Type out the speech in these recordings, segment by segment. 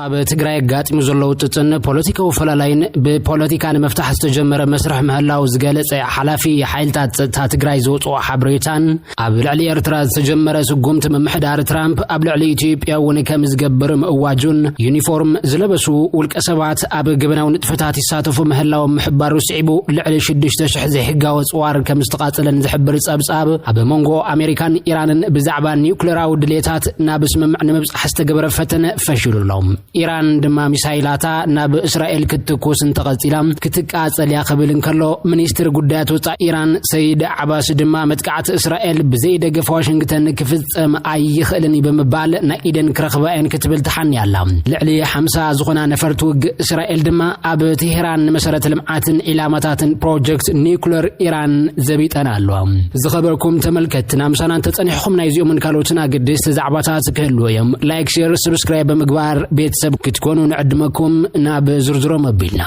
ኣብ ትግራይ ጋጥሙ ዘለው ጥጽን ፖለቲካው ፈላላይን ብፖለቲካን መፍታሕ ዝተጀመረ መስርሕ ምህላው ዝገለጸ ሓላፊ ሓይልታት ጸጥታ ትግራይ ዘውጽኦ ሓበሬታን ኣብ ልዕሊ ኤርትራ ዝተጀመረ ስጉምቲ ምምሕዳር ትራምፕ ኣብ ልዕሊ ኢትዮጵያ እውን ከም ዝገብር ምእዋጁን ዩኒፎርም ዝለበሱ ውልቀ ሰባት ኣብ ግብናው ንጥፈታት ይሳተፉ ምህላው ምሕባር ውስዒቡ ልዕሊ 6000 ዘይሕጋዊ ጽዋር ከም ዝተቃጸለን ዝሕብር ጸብጻብ ኣብ መንጎ ኣሜሪካን ኢራንን ብዛዕባ ኒውክሌራዊ ድሌታት ናብ ስምምዕ ንምብጻሕ ዝተገበረ ፈተነ ፈሽሉሎም ኢራን ድማ ሚሳይላታ ናብ እስራኤል ክትኩስን ተቐጺላ ክትቃጸል ያኸብል እንከሎ ሚኒስትር ጉዳያት ወጻኢ ኢራን ሰይድ ዓባስ ድማ መጥቃዕቲ እስራኤል ብዘይደገፍ ዋሽንግተን ክፍጸም ኣይኽእልን ብምባል ናይ ኢደን ክረኽባኤን ክትብል ተሓንያላ ልዕሊ 50 ዝኾና ነፈርቲ ውግእ እስራኤል ድማ ኣብ ቴሄራን መሰረተ ልምዓትን ኢላማታትን ፕሮጀክት ኒውክሌር ኢራን ዘቢጠና ኣለዋ ዝኸበርኩም ተመልከትና ምሳናን ተጸኒሕኩም ናይ ዚኦምን ካልኦትን ኣገደስቲ ዛዕባታት ክህልዎ እዮም ላይክ ሼር ሰብስክራይብ ብምግባር ቤተሰብ ክትኮኑ ንዕድመኩም ናብ ዝርዝሮም ኣቢልና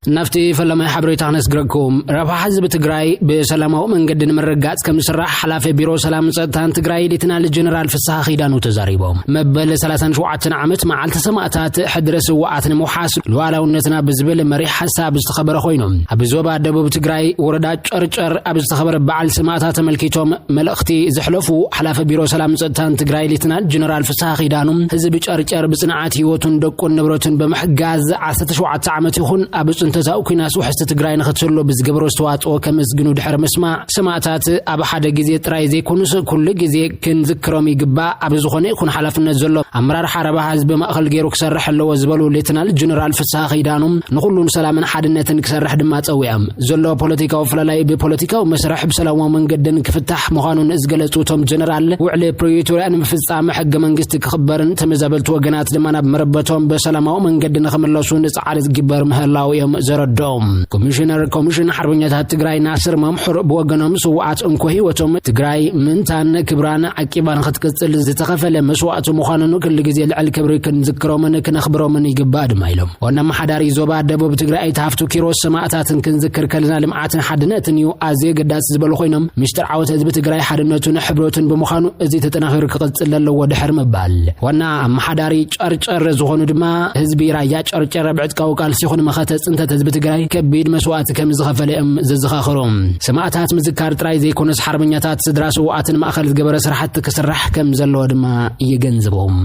نفتي فلما حبريت نسغركم رفع حزب تግራይ بسلاماو መንገድ ንምርጋጽ ከምስራሕ ሓላፊ ቢሮ ሰላም ጸጥታን ትግራይ ሌተናል ጀነራል ፍሳሐ ኺዳኑ ተዛሪቦም መበል 37 ዓመት መዓልተ ሰማዕታት ሕድረስ ወዓት ንምሓስ ለዋላውነትና ብዝብል መሪሕ ሐሳብ ዝተኸበረ ኮይኖም ኣብ ዞባ ደቡብ ትግራይ ወረዳ ጨርጨር ኣብ ዝተኸበረ በዓል ሰማዕታት ተመልኪቶም መልእኽቲ ዝሕለፉ ሓላፊ ቢሮ ሰላም ጸጥታን ትግራይ ሌተናል ጀነራል ፍሳሐ ኺዳኑ ህዝብ ጨርጨር ብጽንዓት ህይወቱን ደቁን ንብረቱን በመሕጋዝ 17 ዓመት ይኹን ኣብ ተዛው ኩናስ ውሕስተ ትግራይ ንኽትሰሎ ብዝገብሮ ዝተዋጽኦ ከምዝግኑ ድሕረ መስማዕ ሰማዕታት ኣብ ሓደ ግዜ ጥራይ ዘይኮኑስ ኩሉ ግዜ ክንዝክሮም ይግባእ ኣብ ዝኾነ ይኹን ሓላፍነት ዘሎ ኣመራር ሓረባ ህዝቢ ማእኸል ገይሩ ክሰርሕ ኣለዎ ዝበሉ ሌተናል ጀነራል ፍሳሐ ኺዳኑ ንኹሉን ሰላምን ሓድነትን ክሰርሕ ድማ ጸዊዖም ዘሎ ፖለቲካዊ ፍላላይ ብፖለቲካዊ መስርሕ ብሰላማዊ መንገድን ክፍታሕ ምዃኑን ዝገለጹ ቶም ጀነራል ውዕሊ ፕሪቶሪያ ንምፍጻም ሕገ መንግስቲ ክኽበርን ተመዛበልቲ ወገናት ድማ ናብ መረበቶም በሰላማዊ መንገድ ንኽምለሱ ንጻዕሪ ዝግበር ምህላው እዮም ዘረዶም ኮሚሽን ሓርበኛታት ትግራይ ናስር መምሑር ብወገኖም ስዋዓት እንኮ ህይወቶም ትግራይ ምንታን ክብራን ዓቂባን ክትቅጽል ዝተኸፈለ መስዋዕት ምዃኑን ኩሉ ግዜ ልዕል ክብሪ ክንዝክሮምን ክነኽብሮምን ይግባእ ድማ ኢሎም ወና መሓዳሪ ዞባ ደቡብ ትግራይ ታፍቱ ኪሮስ ሰማዕታትን ክንዝክር ከለና ልምዓትን ሓድነትን እዩ ኣዝየ ገዳስ ዝበሉ ኮይኖም ሚስጥር ዓወት ህዝቢ ትግራይ ሓድነቱን ሕብረቱን ብምዃኑ እዚ ተጠናኺሩ ክቅጽል ኣለዎ ድሕር ምባል ወና መሓዳሪ ጨርጨር ዝኾኑ ድማ ህዝቢ ራያ ጨርጨር ብዕጥቃዊ ቃልሲ ይኹን መኸተ ጽንተት ህዝቢ ትግራይ ከቢድ መስዋዕት ከም ዝኸፈለም ዝዝኻኽሮም ሰማዕታት ምዝካር ጥራይ ዘይኮነስ ሓርበኛታት ስድራ ስዋዕትን ማእኸል ዝገበረ ስራሕቲ ክስራሕ ከም ዘለዎ ድማ ይገንዝቦም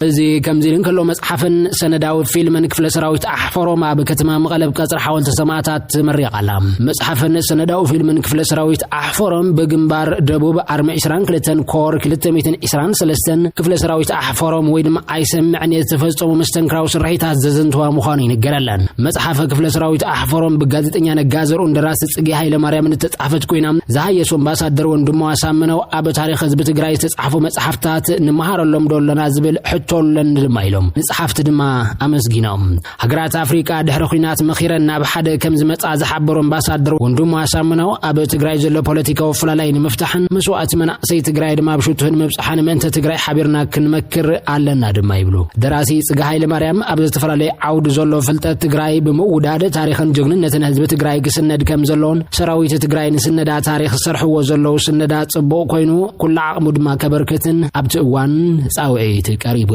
زي كم زين كله مصحفن سنداو فيلمن كفل سراويت أحفروا مع بكتما مقلب كسر حاول تسمعات مريق علام مصحفن سنداو فيلمن كفل سراويت أحفرهم بجنبار دبوب أرمي إسران كلتن كور كلتميتن إسران سلستن كفل سراويت أحفرهم ويدم عيسم يعني تفزتوا مستنكراو سرحيت هززنتوا مخانين جرلان مصحف كفل سراويت أحفرهم بجازت إني أنا جازر وندراسة سجى هاي لمريم نتتعفت كوينام زهاي يسون باسادر وندموا سامنوا أبو تاريخ زبط جراي تتعفوا مصحفتات نمهار اللهم دول نازبل تولن دمايلهم نصحفت دما امسغينهم هغرات افريكا دحر خينات مخيرنا بحد كم زمص ازحبرون باسادر وندم اسامنو اب تግራይ ዘሎ ፖለቲካው ፍላላይ ንምፍታሕን መስዋዕት መናእሰይ ትግራይ ድማ ብሽቱን መብጽሓን መንተ ትግራይ ሓቢርና ክንመክር ኣለና ድማ ይብሉ ደራሲ ጽጋ ኃይለ ማርያም ኣብ ዝተፈላላይ ዓውድ ዘሎ ፍልጠት ትግራይ ብምውዳድ ታሪኽን ጅግንነትን ህዝቢ ትግራይ ክስነድ ከም ዘለውን ሰራዊት ትግራይ ንስነዳ ታሪኽ ሰርሕዎ ዘለው ስነዳ ጽቡቕ ኮይኑ ኩሉ ዓቕሙ ድማ ከበርክትን ኣብቲ እዋን ጻውዒት ቀሪቡ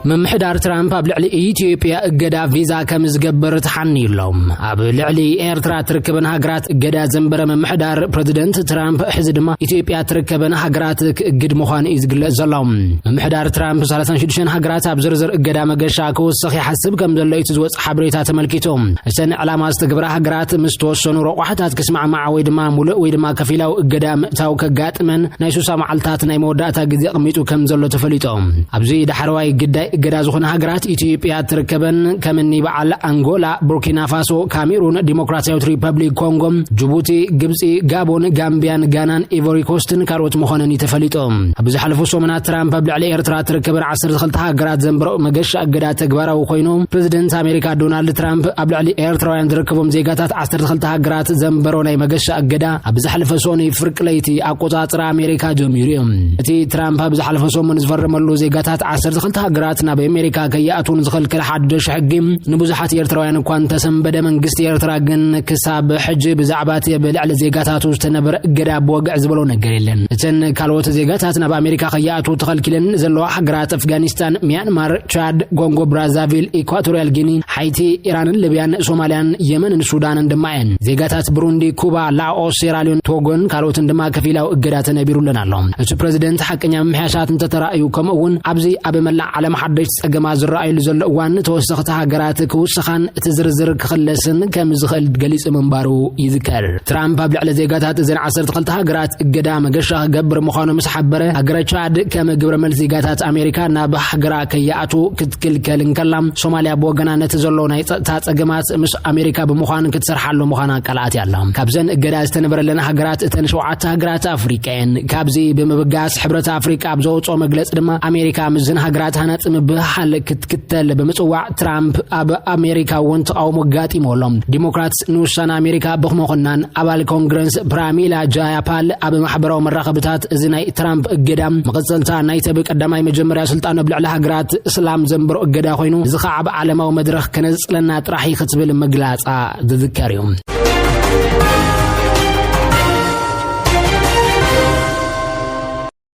ممحدار ترامب أب لعلي إثيوبيا إجدا فيزا كم زجبر تحني لهم أب لعلي إيرترا تركبن هجرات إجدا زنبر ممحدار بريزيدنت ترامب حزب ما إثيوبيا تركبن هجرات إجد مخان إزجل زلهم ممحدار ترامب سالسان شدشن هجرات أبزرزر إجدا مجشاكو صحيح حسب كم دلوا يتزوج حبريتات ملكيتهم السنة على ما استقبل هجرات مستوصن وروحات كسمع مع ويد ما ملء ويد ما كفيلا إجدا تاوك جات من نيسو سامعلتات نيمودات جزء قميتو كم زلوا تفليتهم أبزي دحرواي جدا جدا زخون هجرات إثيوبيا تركبن كمني بعل أنغولا بوركينا فاسو كاميرون ديمقراطية ريبابليك كونغو جيبوتي جبسي غابون غامبيان غانان إيفوري كوستن كاروت مخونني تفليتهم أبز حلفو سومنا ترامب قبل على إيرترا تركبن 10 دخلت هجرات زنبرو مجش أجدا تجبره وخينهم بريزيدنت أمريكا دونالد ترامب قبل على إيرترا يندركبهم زيجاتات 10 دخلت هجرات زنبرو ناي مجش أجدا أبز حلفو سوني فرقليتي أقوطات أمريكا جميريهم تي ترامب أبز حلفو سومن زفرملو زيجاتات 10 دخلت هجرات ዜጋታትና በአሜሪካ ከያአቱን ዝኸልከል ሓድሽ ሕጊ ንብዙሓት ኤርትራውያን እኳ ተሰንበደ መንግስቲ ኤርትራ ግን ክሳብ ሕጂ ብዛዕባት ብልዕሊ ዜጋታቱ ዝተነበረ እገዳ ብወግዕ ዝበሎ ነገር የለን እተን ካልኦት ዜጋታት ናብ አሜሪካ ከያአቱ ተኸልኪለን ዘለዋ ሃገራት አፍጋኒስታን ሚያንማር ቻድ ኮንጎ ብራዛቪል ኢኳቶሪያል ጊኒ ሃይቲ ኢራንን ሊቢያን ሶማሊያን የመንን ሱዳንን ድማየን ዜጋታት ብሩንዲ ኩባ ላኦስ ሴራሊዮን ቶጎን ካልኦትን ድማ ከፊላው እገዳ ተነቢሩልን ኣሎ እቲ ፕሬዝደንት ሓቀኛ ምሕያሻት እንተተራእዩ ከምኡውን ኣብዚ ኣብ መላእ ዓለም ሓድሽ ጸገማ ዝረኣይሉ ዘሎ እዋን ተወሰኽቲ ሃገራት ክውስኻን እቲ ዝርዝር ክኽለስን ከም ዝኽእል ገሊጽ ምንባሩ ይዝከር ትራምፕ ኣብ ልዕሊ ዜጋታት እዘን 12 ሃገራት እገዳ መገሻ ክገብር ምዃኑ ምስ ሓበረ ሃገረ ቻድ ከም ግብረ መልስ ዜጋታት አሜሪካ ናብ ሃገራ ከያኣቱ ክትክልከልን ከላ ሶማሊያ ብወገናነት ዘሎ ናይ ጸጥታ ጸገማት ምስ አሜሪካ ብምዃን ክትሰርሓሉ ምዃና ቃልኣት ያላ ካብዘን እገዳ ዝተነበረለን ሃገራት እተን 7 ሃገራት አፍሪካን ካብዚ ብምብጋስ ሕብረት አፍሪካ ኣብዘውጾ መግለጽ ድማ አሜሪካ ምዝን ሃገራት ሃናጽ ምብሓል ክትክተል ብምጽዋዕ ትራምፕ ኣብ አሜሪካ ወንት ተቃውሞ ጋጢሞሎም ዲሞክራትስ ንውሳነ አሜሪካ ብኽመኾናን አባል ኮንግረስ ፕራሚላ ጃያፓል ኣብ ማሕበራዊ መራኸብታት እዚ ናይ ትራምፕ እገዳም መቐጸልታ ናይ ተብ ቀዳማይ መጀመርያ ስልጣን ብልዕሊ ሃገራት እስላም ዘንብሮ እገዳ ኮይኑ እዚ ከዓ ኣብ ዓለማዊ መድረኽ ከነጽለና ጥራሕ ክትብል መግላጻ ዝዝከር እዩ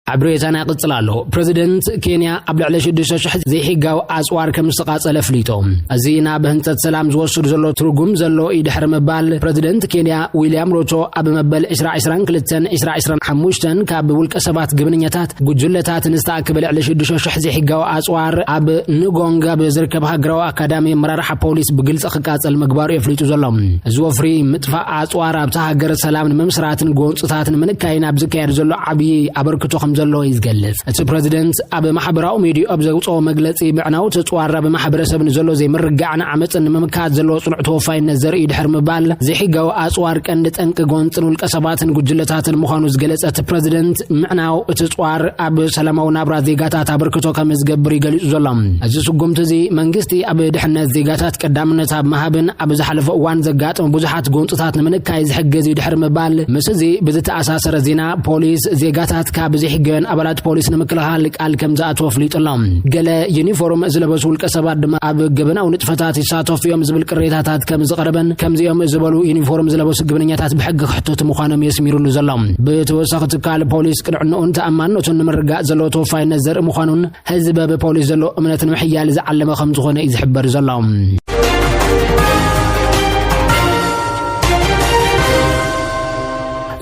عبريتنا قصلالو بريزيدنت كينيا قبل على 6,000 زي حقاو أسوار كمستقاصل فليتهم أزينا بهنتة سلام زوصر زلو ترقم زلو يدحر مبال بريزيدنت كينيا ويليام روتو أب مبال إسرائيل كلتن إسرائيل حموشتن كاب بولك أسبات قبنيتات قجلتات نستاقبل على 6,000 زي حقاو أسوار أب نغونغا بزركبها قراو أكادامي مرارح بوليس بقلص أخكاس المقبار يفليتو زلهم زوفري متفا أسوار أبتها قر سلام نمسراتن قونصتاتن من كاينا بزكاير زلو عبي أبركتو زلو يزغلص እቲ ፕሬዝደንት ኣብ ማሕበራዊ ሚድያ ኣብ ዘውጾ መግለጺ ብዕናው ተጽዋራ በማሕበረሰብ ንዘሎ ዘይምርጋዕን ዓመፅን ንምምካት ዘሎ ጽኑዕ ተወፋይነት ዘርኢ ድሕር ምባል ዘይሕጋዊ ኣጽዋር ቀንዲ ጠንቂ ጎንፅን ውልቀ ሰባትን ጉጅለታትን ምዃኑ ዝገለጸ እቲ ፕሬዝደንት ምዕናው እቲ ጽዋር ኣብ ሰላማዊ ናብራ ዜጋታት ኣበርክቶ ከም ዝገብር ይገሊጹ ዘሎ እዚ ስጉምቲ እዚ መንግስቲ ኣብ ድሕነት ዜጋታት ቀዳምነት ኣብ ማሃብን ኣብ ዝሓለፈ እዋን ዘጋጥሙ ብዙሓት ጎንፅታት ንምንካይ ዝሕግዝ ድሕር ምባል ምስ እዚ ብዝተኣሳሰረ ዜና ፖሊስ ዜጋታት ካብ ዘይሕጋዊ አባላት ፖሊስ ንምክልኻል ቃል ከም ዝኣተወ ፍሊጥሎም ገለ ዩኒፎርም ዝለበሱ ውልቀ ሰባት ድማ ኣብ ገበናው ንጥፈታት ይሳተፉ እዮም ዝብል ቅሬታታት ከም ዝቀረበን ከምዚኦም ዝበሉ ዩኒፎርም ዝለበሱ ግብነኛታት ብሕጊ ክሕተቱ ምዃኖም የስሚሩሉ ዘሎም ብተወሳኺ ትካል ፖሊስ ቅንዕንኡን ተኣማንነቱን ንምርጋፅ ዘሎ ተወፋይነት ዘርኢ ምዃኑን ህዝቢ ብፖሊስ ዘሎ እምነትን ምሕያል ዝዓለመ ከም ዝኾነ እዩ ዝሕበር ዘሎ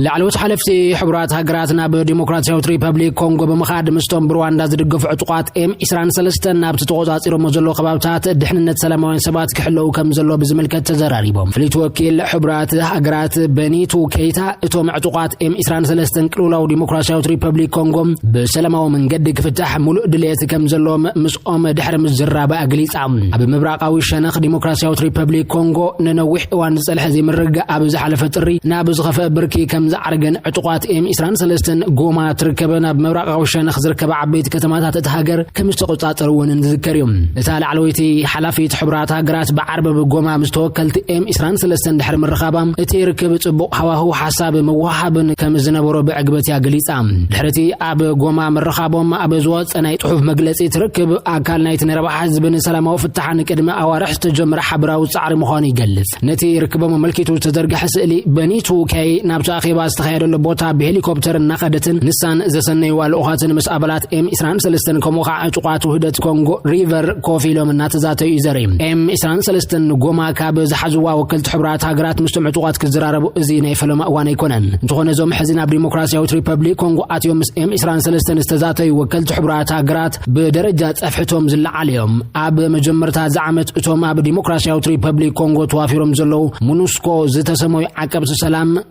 لعلوت حلفتي حبرات هاجراتنا بديمقراطية ريبابليك كونغو بمخاد مستوم برواندا زدقف عطقات إسران سلستن نابت تقوضات إيرو مزلو قبابتات دحنة سلاموين سبات كحلو كم زلو بزملكة تزراريبهم فليتوكيل حبرات هاجرات بنيتو كيتا اتوم عطقات إسران سلستن كلولاو ديمقراطية ريبابليك كونغو بسلامو من قدك فتح ملؤ دليت كم زلو مسقوم دحر مزرابة أقليس عم أبي مبراقاوي الشنخ ديمقراطية ريبابليك كونغو ننوح وان سلح زي مرقا أبي زحل فتري نابز غفاء بركي كم زعرجن عطقات إسران سلستن قوما تركبنا بمراقع وشنخ زركب عبيت كتمات تتهاجر كمستقطات روان نذكرهم لتالي علويتي حلافي حبرات هاجرات بعرب بقوما مستوكلت إسران سلستن دحر من الرخابة تيركب تبق هواه حساب موهب كم زنبرو بعقبتي أجليس عم دحرتي أب قوما من الرخابة أب زوات أنا يتحف مجلسي تركب أكل نايت نربع حزب سلامة وفتحان كدمة أو رح تجمر حبرا وسعر مخاني جلس نتي يركبوا مملكته تدرج حسئلي بنيتو كي نبتاخي استخير اللبوتا بهليكوبتر نقدتن نسان زسني والأوهاتن مسابلات إسران سلستن كموقع عطقات وهدت كونغو ريفر كوفيلو من ناتزاتي إزاريم إسران سلستن قوما كاب زحزوا وكلت حبرات هاجرات مستمع عطقات كزراربو إزيني فلما أوان يكونن تخون زوم حزنا بديمقراطية ريبابليك كونغو آتيوم إسران سلستن استزاتي وكلت حبرات هاجرات بدرجات أفحتهم زل عليهم أب مجمرتا زعمت أتوم أب ديمقراطية ريبابليك كونغو توافيرهم زلو منوسكو زتسموي عقب سلام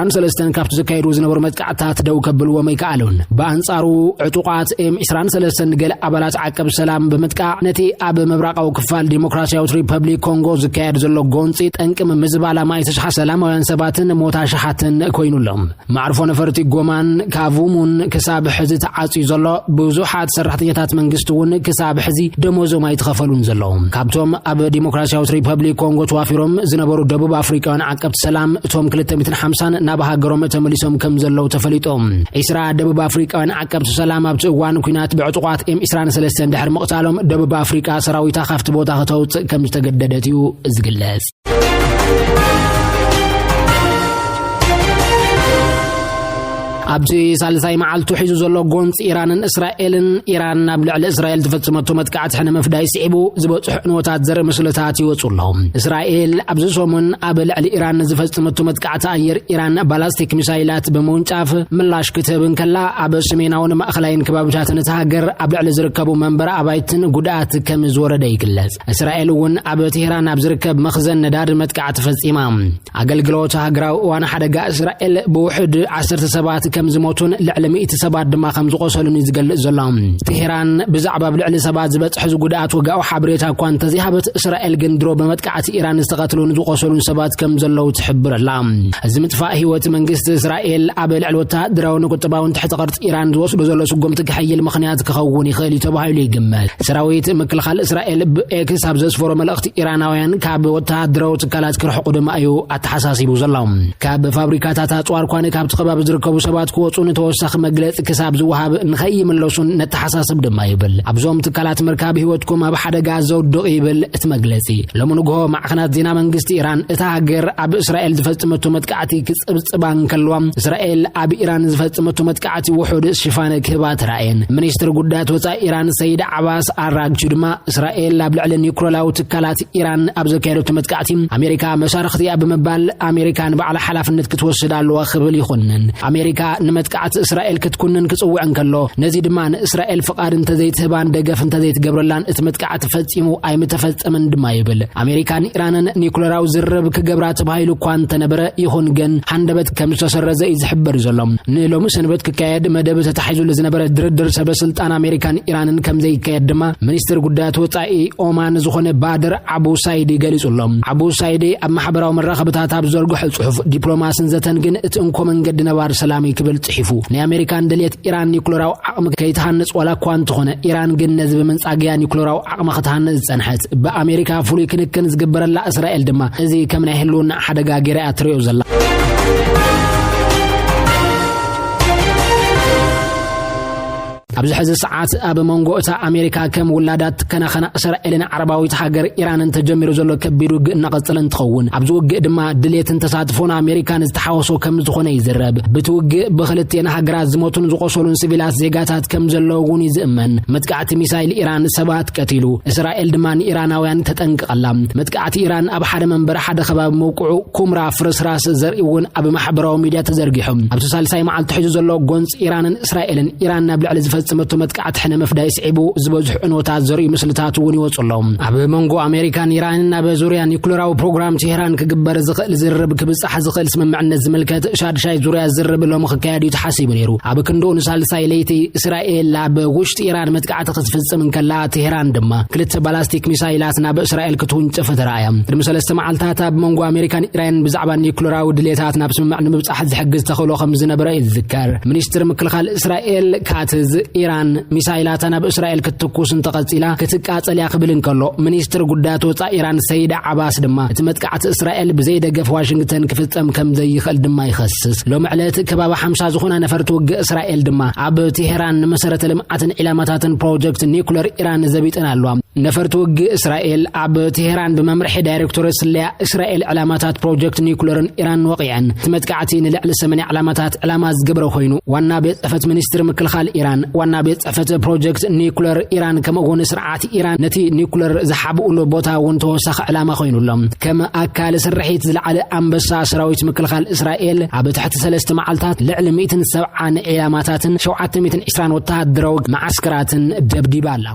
إسران سلستن كابت زكايرو زنبر متقعتات دو كبلو وميكالون بانصارو عطقات إسران سلستن قال أبلات عقب سلام بمتقع نتي أب مبراقو كفال ديمقراطية ريبابليك كونغو زكاير زلو غونصي تنقم مزبالا ما يتشح سلام وينسباتن موتاشحاتن كوينو لهم معرفو نفرتي قومان كافومون كساب حزي تعاصي زلو بوزوحات سرحتيات منغستون كساب حزي دموزو ما يتخفلون زلوهم كابتوم أب ديمقراطية ريبابليك كونغو توافيروم زنبرو دبوب أفريقيان عقب سلام توم 250 ናብ ሃገሮም ተመሊሶም ከም ዘለው ተፈሊጦም ኢስራ ደቡብ አፍሪካን አቀብቲ ሰላም ኣብቲ እዋን ኩናት ብዕጡቋት M23 ድሕሪ መቕታሎም ደቡብ አፍሪካ ሰራዊታ ካፍቲ ቦታ ከተውት ከም ዝተገደደት እዩ ዝግለጽ ኣብቲ ሳልሳይ መዓልቱ ሒዙ ዘሎ ጎንጽ ኢራንን እስራኤልን ኢራን ናብ ልዕሊ እስራኤል ተፈጽመቶ መጥቃዕቲ ሕነ መፍዳይ ስዒቡ ዝበጽሑ ዕንወታት ዘርኢ ምስልታት ይወጹሎም እስራኤል ኣብዚ ሰሙን ኣብ ልዕሊ ኢራን ዝፈጽመቶ መጥቃዕቲ ኣየር ኢራን ባላስቲክ ሚሳይላት ብምውንጫፍ ምላሽ ክትህብን ከላ ኣብ ሰሜናውን ማእኸላይን ከባቢታት ሃገር ኣብ ልዕሊ ዝርከቡ መንበረ ኣባይትን ጉድኣት ከም ዝወረደ ይግለጽ እስራኤል እውን ኣብ ቴህራን ኣብ ዝርከብ መኽዘን ነዳድ መጥቃዕቲ ፈጺማ ኣገልግሎት ሃገራዊ እዋን ሓደጋ እስራኤል ብውሕድ 10 ሰባት ከም ዝሞቱን ልዕሊ 100 ሰባት ድማ ከም ዝቆሰሉን ዝገልጽ ዘሎ ቴህራን ብዛዕባ ልዕሊ ሰባት ዝበጽሕ ጉድኣት ወጋኡ ሓበሬታ እኳ እንተዚሃበት እስራኤል ግን ድሮ በመጥቃዕቲ ኢራን ዝተቐተሉን ዝቆሰሉን ሰባት ከም ዘለው ትሕብረላ እዚ ምጥፋእ ህይወት መንግስቲ እስራኤል ኣብ ልዕሊ ወታደራውን ቁጥባውን ትሕቲ ቅርጽ ኢራን ዝወስዶ ዘሎ ስጉምቲ ክሕይል ምኽንያት ክኸውን ይኽእል ተባሂሉ ይግመት ሰራዊት ምክልኻል እስራኤል ብኤክስ ኣብ ዘስፈሮ መልእኽቲ ኢራናውያን ካብ ወታደራዊ ትካላት ክርሕቁ ድማ እዩ ኣተሓሳሲቡ ዘሎ ካብ ፋብሪካታት ኣጽዋር ኳነ ካብቲ ከባቢ ዝርከቡ ሰባት ክወጹን ተወሳኺ መግለጽ ክሳብ ዝወሃብ ንኸይምለሱን ነተሓሳስብ ድማ ይብል ኣብዞም ትካላት ምርካብ ህይወትኩም ኣብ ሓደጋ ዘውድቕ ይብል እቲ መግለጺ ሎሚ ንግሆ ማዕኸናት ዜና መንግስቲ ኢራን እታ ሃገር ኣብ እስራኤል ዝፈጽመቶ መጥቃዕቲ ክጽብጽባን ከልዋ እስራኤል ኣብ ኢራን ዝፈጽመቶ መጥቃዕቲ ውሑድ ሽፋን ክህባ ተራእየን ሚኒስትር ጉዳያት ወጻኢ ኢራን ሰይድ ዓባስ ኣራግቺ ድማ እስራኤል ኣብ ልዕሊ ኒውክሌራዊ ትካላት ኢራን ኣብ ዘካየደቶ መጥቃዕቲ ኣሜሪካ መሳርኽቲ ብምባል ኣሜሪካን ባዕላ ሓላፍነት ክትወስድ ኣለዋ ክብል ይኹንን ኣሜሪካ ንመጥቃዕቲ እስራኤል ክትኩንን ክጽውዕን ከሎ ነዚ ድማ ንእስራኤል ፍቃድ እንተዘይትህባን ደገፍ እንተዘይትገብረላን እቲ መጥቃዕቲ ፈጺሙ ኣይምተፈጸመን ድማ ይብል ኣሜሪካን ኢራንን ኒውክሌራዊ ዝርብ ክገብራ ተባሂሉ እኳ እንተነበረ ይኹን ግን ሃንደበት ከም ዝተሰረዘ እዩ ዝሕበር ዘሎ ንሎሚ ሰንበት ክካየድ መደብ ተታሒዙሉ ዝነበረ ድርድር ሰበስልጣን ኣሜሪካን ኢራንን ከም ዘይካየድ ድማ ሚኒስትር ጉዳያት ወጻኢ ኦማን ዝኾነ ባድር አቡ ሳይዲ ገሊጹሎም አቡ ሳይዲ ኣብ ማሕበራዊ መራኸብታት ኣብ ዘርግሑ ጽሑፍ ዲፕሎማስን ዘተን ግን እቲ እንኮ መንገዲ ነባር ሰላም ይክብል ጽሒፉ ንኣሜሪካን ድሌት ኢራን ኒውክሌራዊ ዓቕሚ ከይተሃንጽ ወላ እኳ እንተኾነ ኢራን ግን ነዚ ብምንጻግያ ኒውክሌራዊ ዓቕሚ ክትሃንጽ ጸንሐት ብኣሜሪካ ፍሉይ ክንክን ዝግበረላ እስራኤል ድማ እዚ ከም ናይ ህልውና ሓደጋ ገይራ ትሪኦ ዘላ ኣብዚ ሕዚ ሰዓት ኣብ መንጎ እታ ኣሜሪካ ከም ውላዳት ከናኸና እስራኤልን ዓረባዊት ሃገር ኢራንን ተጀሚሩ ዘሎ ከቢድ ውግእ እናቐጽለ እንትኸውን ኣብዚ ውግእ ድማ ድሌትን ተሳትፎን ኣሜሪካን ዝተሓወሶ ከም ዝኾነ ይዝረብ በቲ ውግእ ብኽልቲአን ሃገራት ዝሞቱን ዝቆሰሉን ሲቪላት ዜጋታት ከም ዘለው እውን ይዝእመን መጥቃዕቲ ሚሳይል ኢራን ሰባት ቀቲሉ እስራኤል ድማ ንኢራናውያን ተጠንቅቐላ መጥቃዕቲ ኢራን ኣብ ሓደ መንበር ሓደ ከባቢ መውቅዑ ኩምራ ፍርስራስ ዘርኢ እውን ኣብ ማሕበራዊ ሚድያ ተዘርጊሖም ኣብቲ ሳልሳይ መዓልቲ ሒዙ ዘሎ ጎንጽ ኢራንን እስራኤልን ኢራን ናብ ልዕሊ ፈጽመቶ መጥቃዕቲ ሕነ መፍዳይ ስዒቡ ዝበዝሑ ዕንወታት ዘርኢ ምስልታት እውን ይወጹሎም ኣብ መንጎ ኣሜሪካን ኢራንን ኣብ ዙርያ ኒውክሌራዊ ፕሮግራም ቴህራን ክግበር ዝኽእል ዝርብ ክብጻሕ ዝኽእል ስምምዕነት ዝምልከት ሻድሻይ ዙርያ ዝርብ ሎም ክካየድ እዩ ተሓሲቡ ነይሩ ኣብ ክንዶኡ ንሳልሳይ ለይቲ እስራኤል ኣብ ውሽጢ ኢራን መጥቃዕቲ ክትፍጽም ከላ ቴህራን ድማ ክልተ ባላስቲክ ሚሳይላት ናብ እስራኤል ክትውንጭፍ ተራእያ ቅድሚ 3 መዓልታት ኣብ መንጎ ኣሜሪካን ኢራን ብዛዕባ ኒውክሌራዊ ድሌታት ናብ ስምምዕ ንምብጻሕ ዝሕግዝ ተኽእሎ ከም ዝነበረ ይዝከር ሚኒስትር ምክልኻል እስራኤል ካትዝ ኢራን ሚሳይላታ ናብ እስራኤል ክትኩስ እንተቀጽላ ክትቃጸልያ ክብል እንከሎ ሚኒስትር ጉዳያት ወጻኢ ኢራን ሰይድ ዓባስ ድማ እቲ መጥቃዕቲ እስራኤል ብዘይደገፍ ዋሽንግተን ክፍጸም ከም ዘይኽእል ድማ ይኸስስ ሎም ዕለት ከባቢ 50 ዝኾነ ነፈርቲ ውግእ እስራኤል ድማ ኣብ ቴህራን መሰረተ ልምዓትን ዕላማታትን ፕሮጀክት ኒውክሌር ኢራን ዘቢጥን ኣለዋ ነፈርቲ ውግእ እስራኤል ኣብ ቴህራን በመምርሒ ዳይሬክተር ስለያ እስራኤል ዕላማታት ፕሮጀክት ኒውክሌርን ኢራን ወቂዐን ትመጥቃዕቲ ንልዕሊ 8 ዕላማታት ዕላማ ዝገብረ ኮይኑ ዋና ቤት ጽሕፈት ሚኒስትር ምክልኻል ኢራን ዋና ቤት ጽሕፈት ፕሮጀክት ኒውክሌር ኢራን ከምኡውን ስርዓት ኢራን ነቲ ኒውክሌር ዝሓብኡሉ ቦታ እውን ተወሳኺ ዕላማ ኮይኑሎም ከም ኣካል ስርሒት ዝለዓለ ኣንበሳ ሰራዊት ምክልኻል እስራኤል ኣብ ትሕቲ 3 መዓልታት ልዕሊ 170 ዕላማታትን 720 ወተሃደራዊ ማዓስከራትን ደብዲባ ኣላ